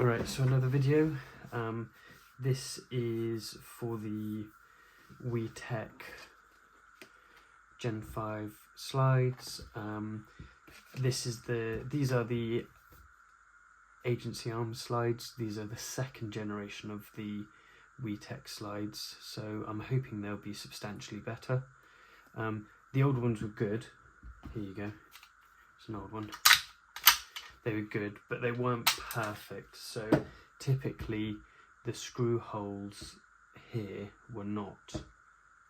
Alright, so another video. This is for the Wii-Tech Gen 5 slides. These are the agency arm slides. These are the second generation of the Wii-Tech slides, so I'm hoping they'll be substantially better. The old ones were good. Here you go. It's an old one. They were good, but they weren't perfect. So typically the screw holes here were not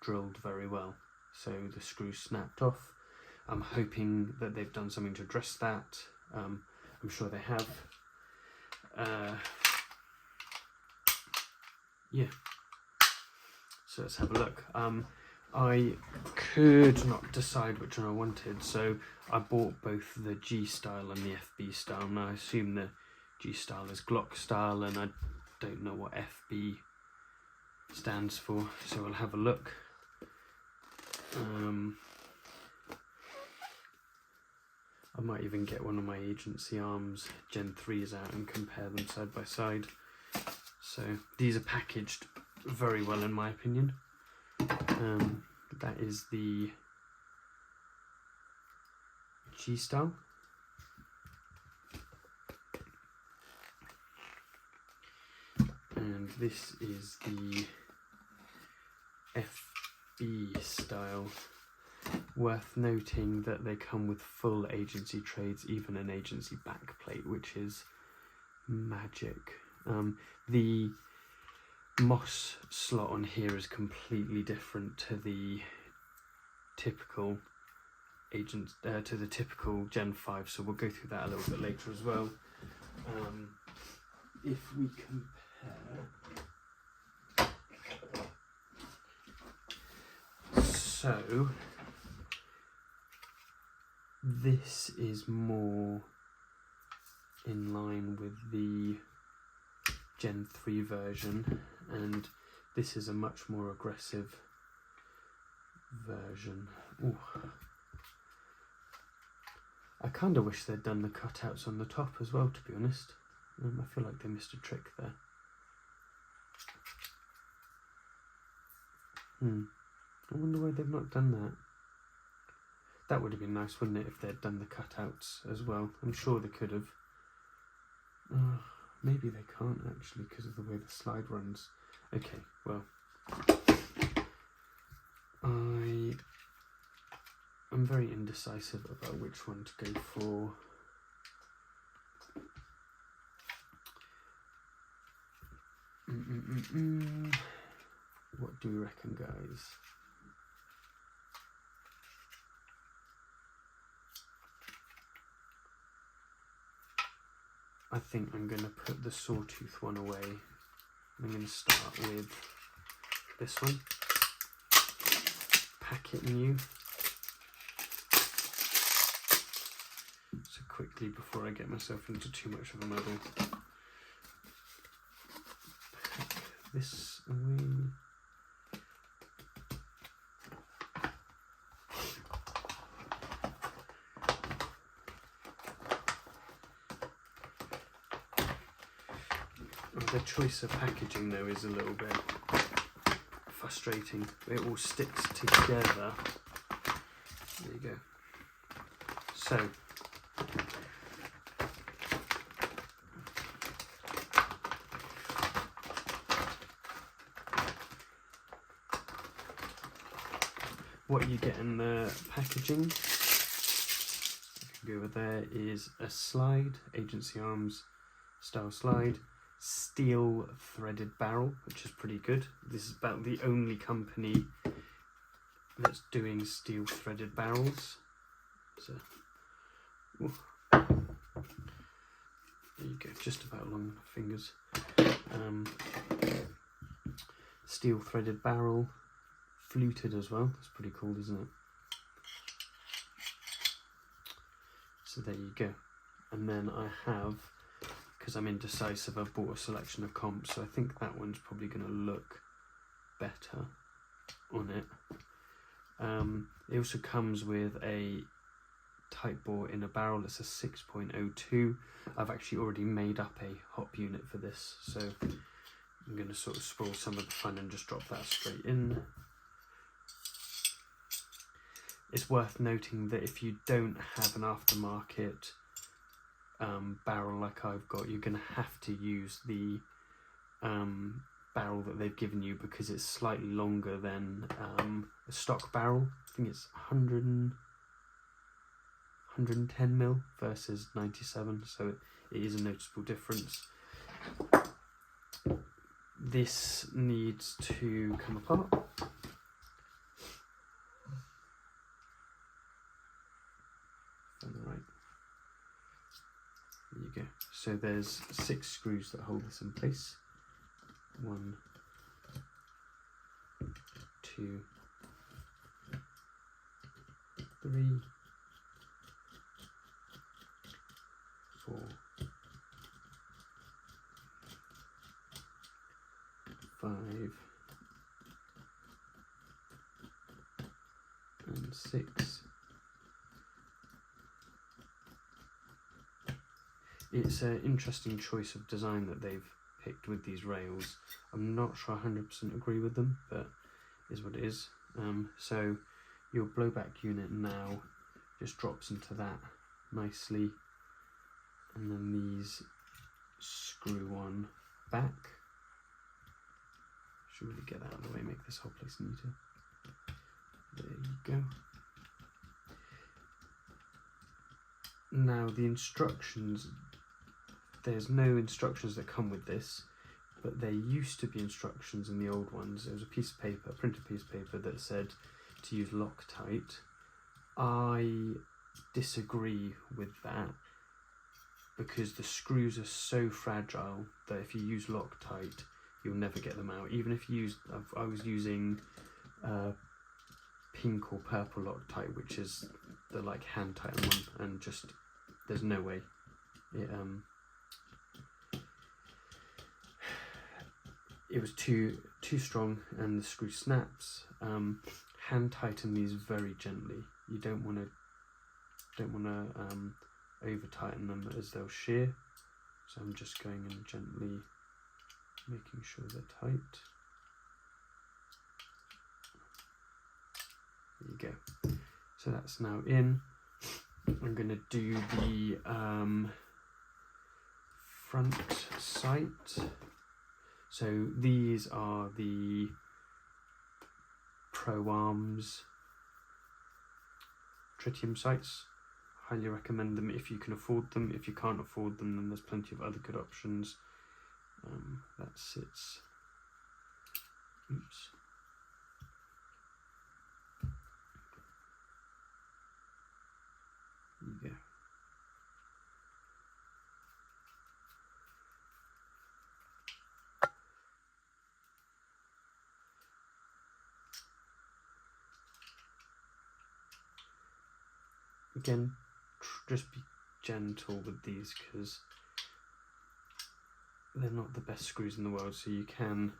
drilled very well. So the screw snapped off. I'm hoping that they've done something to address that. I'm sure they have. Yeah. So let's have a look. I could not decide which one I wanted, so I bought both the G style and the FB style. Now I assume the G style is Glock style, and I don't know what FB stands for, so I'll have a look. I might even get one of my agency arms Gen 3s out and compare them side by side. So these are packaged very well in my opinion. That is the G style. And this is the FB style. Worth noting that they come with full agency trades, even an agency backplate, which is magic. The MOS slot on here is completely different to the typical Gen 5, so we'll go through that a little bit later as well. If we compare, so this is more in line with the Gen 3 version, and this is a much more aggressive version. Ooh. I kind of wish they'd done the cutouts on the top as well, to be honest. I feel like they missed a trick there. I wonder why they've not done that. That would have been nice, wouldn't it, if they'd done the cutouts as well? I'm sure they could have. Maybe they can't actually because of the way the slide runs. Okay, well, I'm very indecisive about which one to go for. What do you reckon, guys? I think I'm going to put the sawtooth one away. I'm going to start with this one. Packet new. So quickly, before I get myself into too much of a muddle. Pack this away. The choice of packaging though is a little bit frustrating. It all sticks together. There you go. So what you get in the packaging, I can go over there, is a slide, agency arms style slide. Steel threaded barrel, which is pretty good. This is about the only company that's doing steel threaded barrels. So, there you go, just about long fingers. Steel threaded barrel, fluted as well. That's pretty cool, isn't it? So there you go. And then I have, because I'm indecisive, I've bought a selection of comps, so I think that one's probably going to look better on it. It also comes with a type bore in a barrel. It's a 6.02. I've actually already made up a hop unit for this, so I'm going to sort of spoil some of the fun and just drop that straight in. It's worth noting that if you don't have an aftermarket barrel like I've got, you're going to have to use the barrel that they've given you, because it's slightly longer than a stock barrel. I think it's 110 mil versus 97, so it is a noticeable difference. This needs to come apart. Right. There you go. So there's 6 screws that hold this in place. 1, 2, 3, 4, 5, and 6. It's an interesting choice of design that they've picked with these rails. I'm not sure 100% agree with them, but it is what it is. So your blowback unit now just drops into that nicely, and then these screw on back. Should really get that out of the way, make this whole place neater. There you go. Now the instructions, there's no instructions that come with this, but there used to be instructions in the old ones. There was a piece of paper, a printed piece of paper that said to use Loctite. I disagree with that, because the screws are so fragile that if you use Loctite, you'll never get them out. Even if you use, I was using pink or purple Loctite, which is the like hand tighten one, and just there's no way. It was too strong, and the screw snaps. Hand tighten these very gently. You don't want to over tighten them, as they'll shear. So I'm just going in gently, making sure they're tight. There you go. So that's now in. I'm going to do the front sight. So these are the Pro Arms tritium sights. Highly recommend them if you can afford them. If you can't afford them, then there's plenty of other good options. That sits. Oops. There you go. Again, just be gentle with these, because they're not the best screws in the world, so you can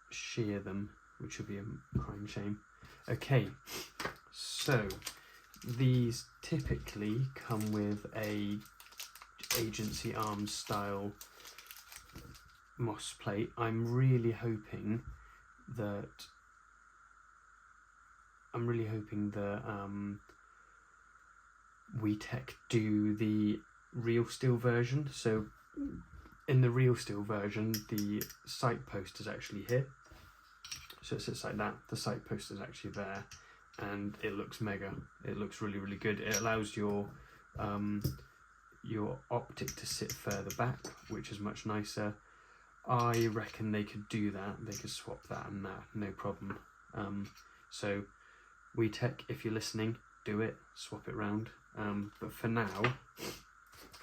shear them, which would be a crying shame. Okay, so these typically come with a agency arms style MOS plate. I'm really hoping that Wii-Tech do the real steel version. So in the real steel version, the sight post is actually here. So it sits like that. The sight post is actually there, and it looks mega. It looks really, really good. It allows your optic to sit further back, which is much nicer. I reckon they could do that. They could swap that and that, no problem. So Wii-Tech, if you're listening, do it. Swap it round. But for now,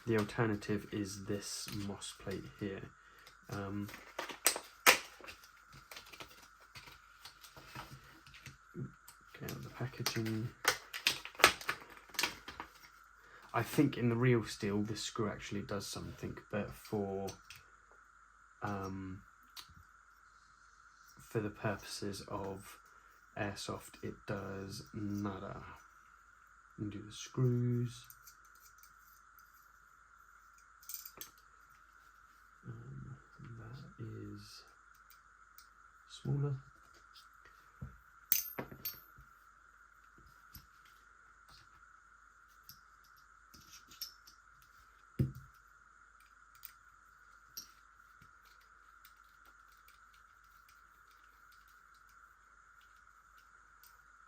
the alternative is this MOS plate here. Get out the packaging. I think in the real steel, this screw actually does something, but for the purposes of airsoft, it does nada. and do the screws. That is smaller.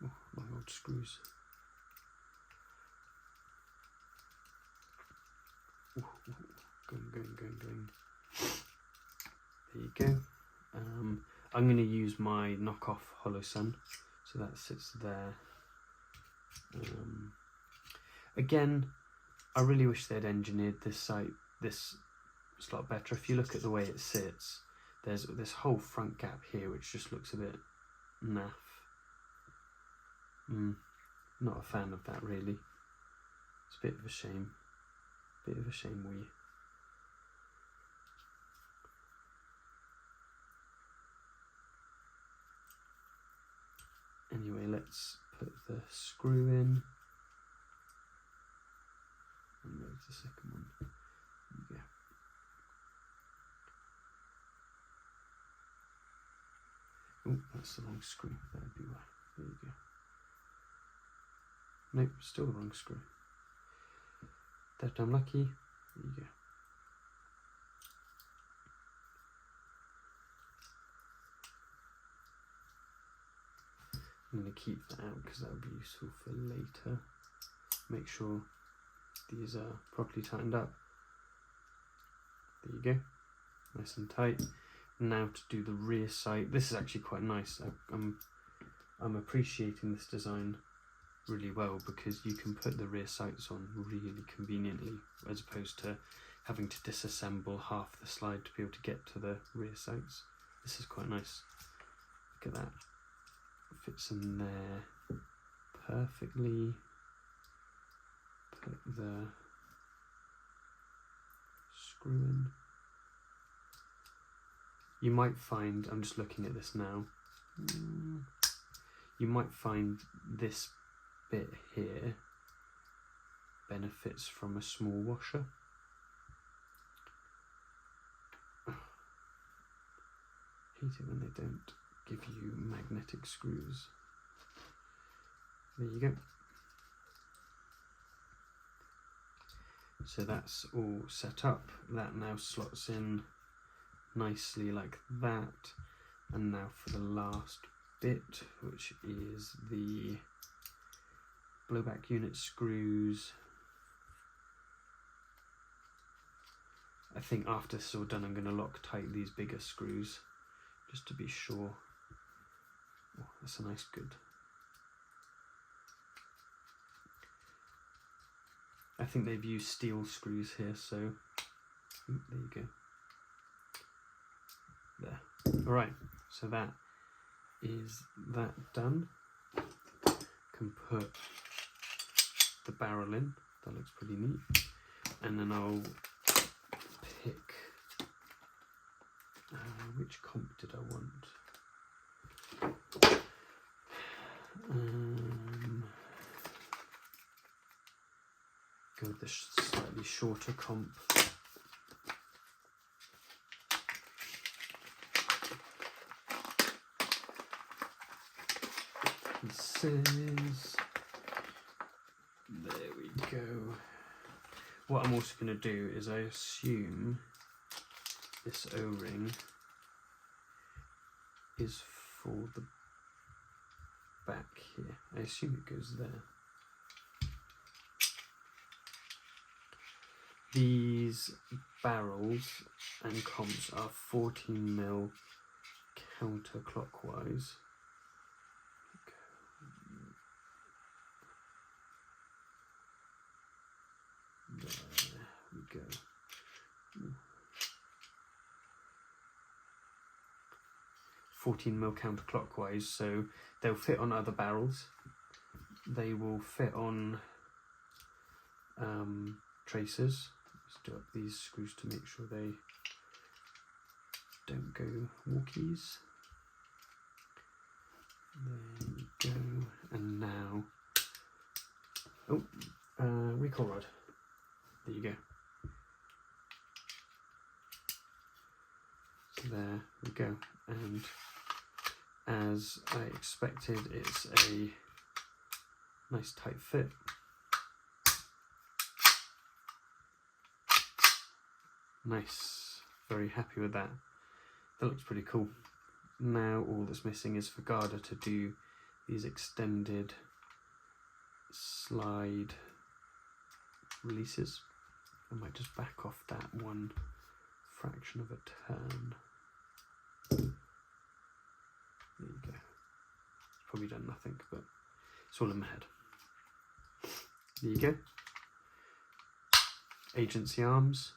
Oh, my old screws. Going. There you go. I'm going to use my knockoff Hollow Sun, so that sits there. Again, I really wish they'd engineered this slot better. If you look at the way it sits, there's this whole front gap here which just looks a bit naff. Not a fan of that really. It's a bit of a shame. Wii. Anyway, let's put the screw in. And there's the second one. There you go. Oh, that's the wrong screw. That would be why. There you go. Nope, still the wrong screw. That unlucky. There you go. I'm going to keep that out because that will be useful for later. Make sure these are properly tightened up. There you go. Nice and tight. Now to do the rear sight. This is actually quite nice. I'm appreciating this design really well because you can put the rear sights on really conveniently as opposed to having to disassemble half the slide to be able to get to the rear sights. This is quite nice. Look at that. Fits in there perfectly. Put the screw in. You might find, I'm just looking at this now, you might find this bit here benefits from a small washer. Hate it when they don't give you magnetic screws. There you go. So that's all set up. That now slots in nicely like that. And now for the last bit, which is the blowback unit screws. I think after this is all done, I'm going to lock tight these bigger screws just to be sure. Oh, that's a nice good. I think they've used steel screws here, so there you go. There. Alright, so that is that done. Can put the barrel in. That looks pretty neat. And then I'll pick which comp did I want? Go with the slightly shorter comp. Pieces. There we go. What I'm also going to do is I assume this O-ring is for the back here. I assume it goes there. These barrels and comps are 14mm counterclockwise. There we go. 14mm counterclockwise, so they'll fit on other barrels. They will fit on tracers. Let's do up these screws to make sure they don't go walkies. There we go. And now Oh, recoil rod. There you go. So there we go. And as I expected, it's a nice tight fit. Nice, very happy with that. That looks pretty cool. Now all that's missing is for Garda to do these extended slide releases. I might just back off that one fraction of a turn. There you go. It's probably done nothing, but it's all in my head. There you go. Agency arms.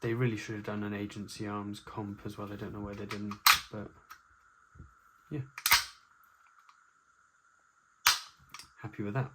They really should have done an agency arms comp as well. I don't know why they didn't, but yeah. Happy with that.